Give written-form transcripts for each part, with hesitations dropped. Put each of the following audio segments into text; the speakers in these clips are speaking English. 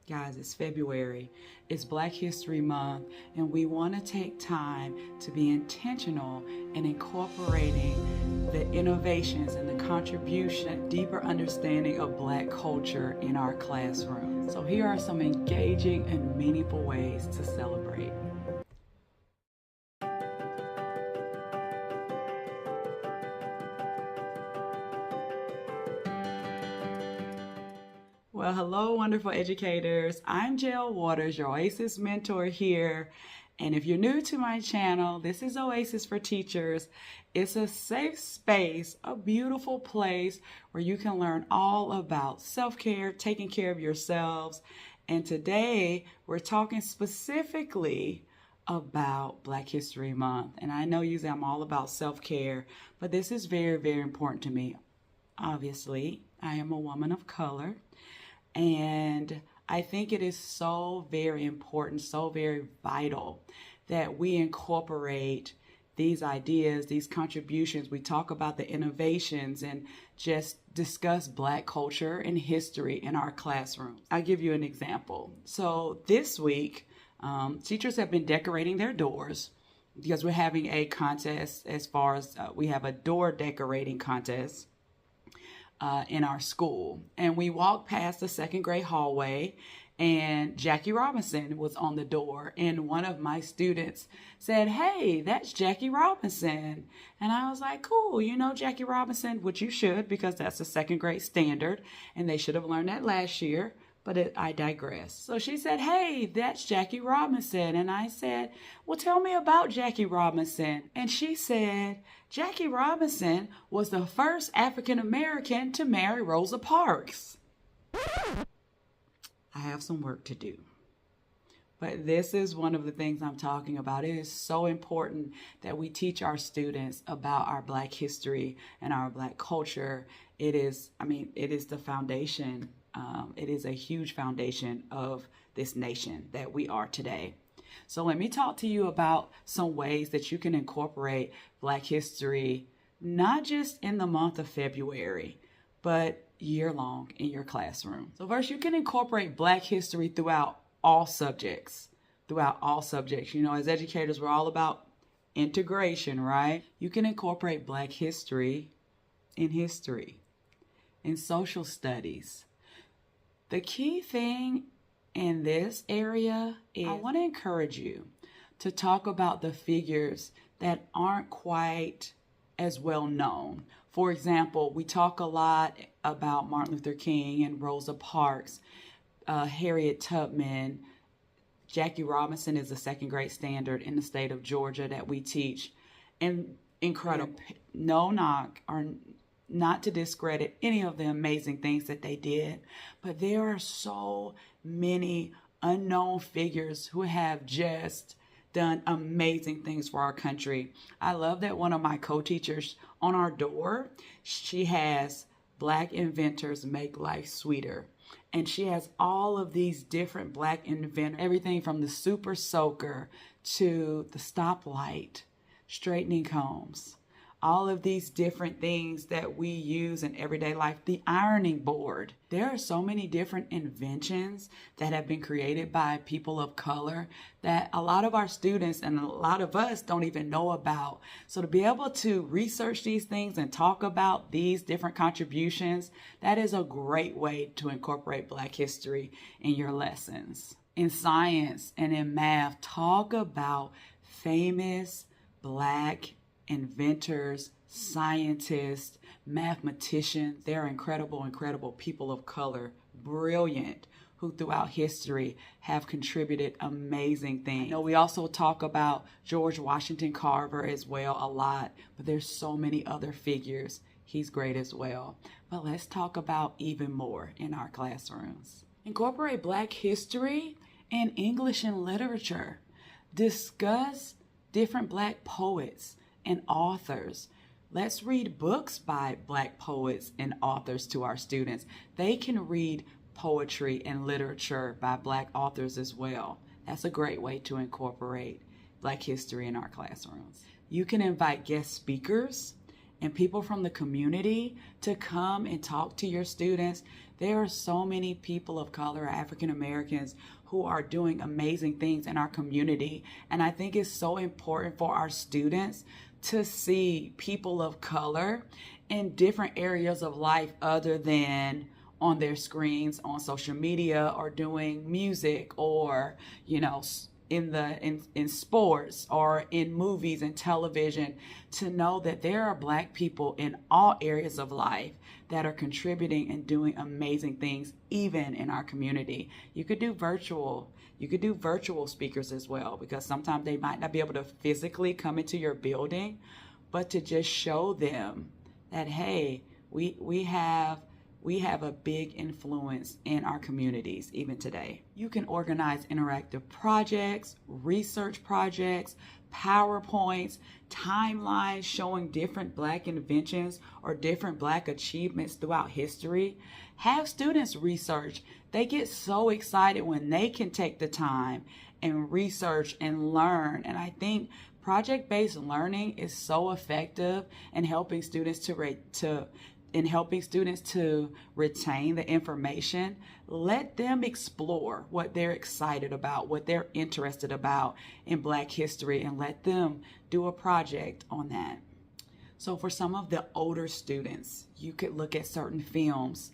Guys, it's February, it's Black History Month, and we want to take time to be intentional in incorporating the innovations and the contribution, deeper understanding of Black culture in our classroom. So here are some engaging and meaningful ways to celebrate. Well, hello, wonderful educators. I'm Jael Waters, your Oasis mentor here. And if you're new to my channel, this is Oasis for Teachers. It's a safe space, a beautiful place where you can learn all about self-care, taking care of yourselves. And today we're talking specifically about Black History Month. And I know usually I'm all about self-care, but this is very, very important to me. Obviously, I am a woman of color. And I think it is so very important, so very vital that we incorporate these ideas, these contributions. We talk about the innovations and just discuss Black culture and history in our classrooms. I'll give you an example. So this week, teachers have been decorating their doors because we're having a contest as far as we have a door decorating contest. In our school, and we walked past the second grade hallway, and Jackie Robinson was on the door, and one of my students said, "Hey, that's Jackie Robinson." And I was like, "Cool, you know Jackie Robinson," which you should, because that's the second grade standard, and they should have learned that last year. But I digress. So she said, "Hey, that's Jackie Robinson." And I said, "Well, tell me about Jackie Robinson." And she said, "Jackie Robinson was the first African American to marry Rosa Parks." I have some work to do. But this is one of the things I'm talking about. It is so important that we teach our students about our Black history and our Black culture. It is the foundation. It is a huge foundation of this nation that we are today. So let me talk to you about some ways that you can incorporate Black history, not just in the month of February, but year long in your classroom. So first, you can incorporate Black history throughout all subjects. You know, as educators, we're all about integration, right? You can incorporate Black history, in social studies. The key thing in this area is I want to encourage you to talk about the figures that aren't quite as well known. For example, we talk a lot about Martin Luther King and Rosa Parks, Harriet Tubman. Jackie Robinson is the second grade standard in the state of Georgia that we teach. And incredible, no knock or not to discredit any of the amazing things that they did, but there are so many unknown figures who have just done amazing things for our country. I love that one of my co-teachers on our door, she has Black inventors make life sweeter. And she has all of these different Black inventors, everything from the super soaker to the stoplight, straightening combs. All of these different things that we use in everyday life, the ironing board. There are so many different inventions that have been created by people of color that a lot of our students and a lot of us don't even know about. So to be able to research these things and talk about these different contributions, that is a great way to incorporate Black history in your lessons. In science and in math, talk about famous Black inventors, scientists, mathematicians. They're incredible people of color, brilliant, who throughout history have contributed amazing things. You know, we also talk about George Washington Carver as well a lot, but there's so many other figures. He's great as well. But let's talk about even more in our classrooms. Incorporate Black history and English and literature. Discuss different Black poets and authors. Let's read books by Black poets and authors to our students. They can read poetry and literature by Black authors as well. That's a great way to incorporate Black history in our classrooms. You can invite guest speakers and people from the community to come and talk to your students. There are so many people of color, African Americans, who are doing amazing things in our community. And I think it's so important for our students to see people of color in different areas of life other than on their screens, on social media, or doing music, or, you know, in sports or in movies and television, to know that there are Black people in all areas of life that are contributing and doing amazing things, even in our community. You could do virtual speakers as well, because sometimes they might not be able to physically come into your building, but to just show them that, hey, we have a big influence in our communities even today. You can organize interactive projects, research projects, PowerPoints, timelines showing different Black inventions or different Black achievements throughout history. Have students research. They get so excited when they can take the time and research and learn. And I think project-based learning is so effective in helping students to retain the information. Let them explore what they're excited about, what they're interested about in Black history, and let them do a project on that. So for some of the older students, you could look at certain films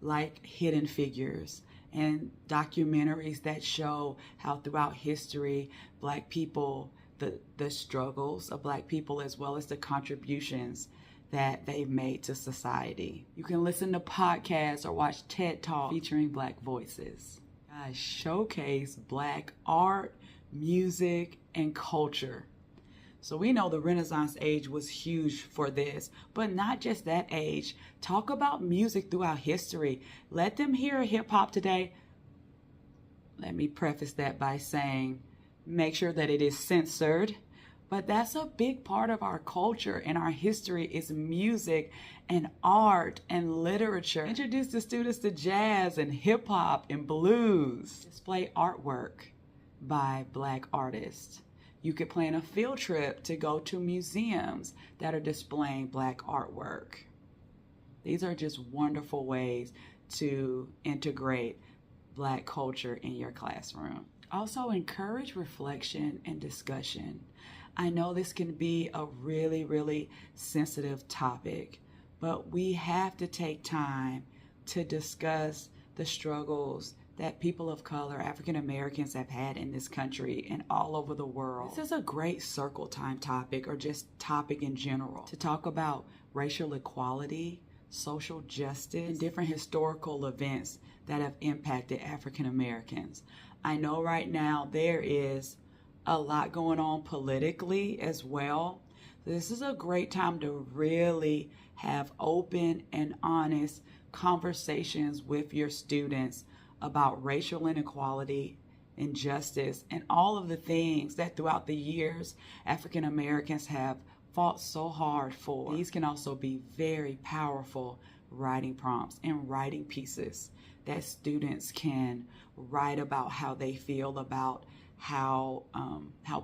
like Hidden Figures and documentaries that show how throughout history, Black people, the struggles of Black people, as well as the contributions that they've made to society. You can listen to podcasts or watch TED Talk featuring Black voices. Guys, showcase Black art, music, and culture. So we know the Renaissance age was huge for this, but not just that age. Talk about music throughout history. Let them hear hip hop today. Let me preface that by saying, make sure that it is censored. But that's a big part of our culture and our history is music and art and literature. Introduce the students to jazz and hip hop and blues. Display artwork by Black artists. You could plan a field trip to go to museums that are displaying Black artwork. These are just wonderful ways to integrate Black culture in your classroom. Also, encourage reflection and discussion. I know this can be a really, really sensitive topic, but we have to take time to discuss the struggles that people of color, African Americans, have had in this country and all over the world. This is a great circle time topic, or just topic in general, to talk about racial equality, social justice, and different historical events that have impacted African Americans. I know right now there is a lot going on politically as well. This is a great time to really have open and honest conversations with your students about racial inequality, injustice, and all of the things that throughout the years African Americans have fought so hard for. These can also be very powerful writing prompts and writing pieces that students can write about how they feel about how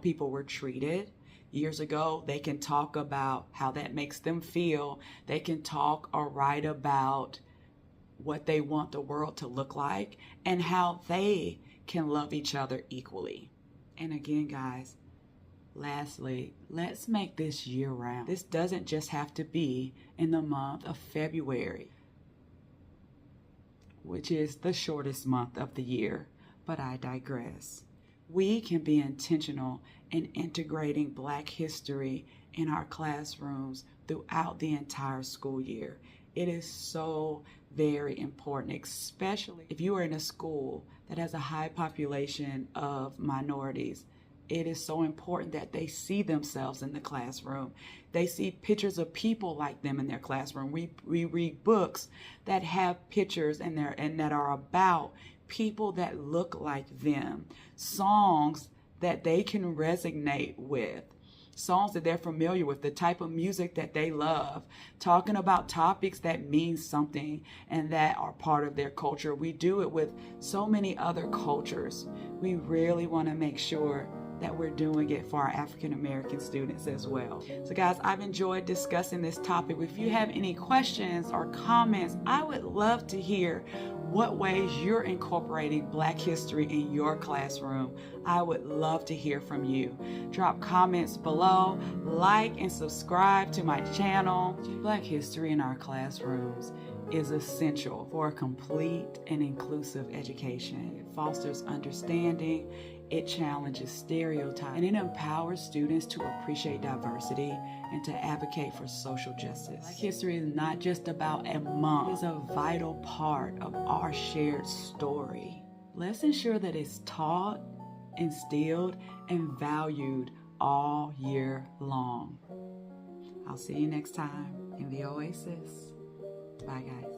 people were treated years ago. They can talk about how that makes them feel. They can talk or write about what they want the world to look like and how they can love each other equally. And again, guys, lastly, let's make this year round. This doesn't just have to be in the month of February, which is the shortest month of the year, but I digress. We can be intentional in integrating Black history in our classrooms throughout the entire school year. It is so very important, especially if you are in a school that has a high population of minorities. It is so important that they see themselves in the classroom. They see pictures of people like them in their classroom. We read books that have pictures in there and that are about people that look like them. Songs that they can resonate with. Songs that they're familiar with, the type of music that they love, talking about topics that mean something and that are part of their culture. We do it with so many other cultures. We really want to make sure that we're doing it for our African American students as well. So guys, I've enjoyed discussing this topic. If you have any questions or comments, I would love to hear what ways you're incorporating Black history in your classroom. I would love to hear from you. Drop comments below, like and subscribe to my channel. Black history in our classrooms is essential for a complete and inclusive education. It fosters understanding, it challenges stereotypes, and it empowers students to appreciate diversity and to advocate for social justice. Black history is not just about a month, it is a vital part of our shared story. Let's ensure that it's taught, instilled, and valued all year long. I'll see you next time in the Oasis. Bye, guys.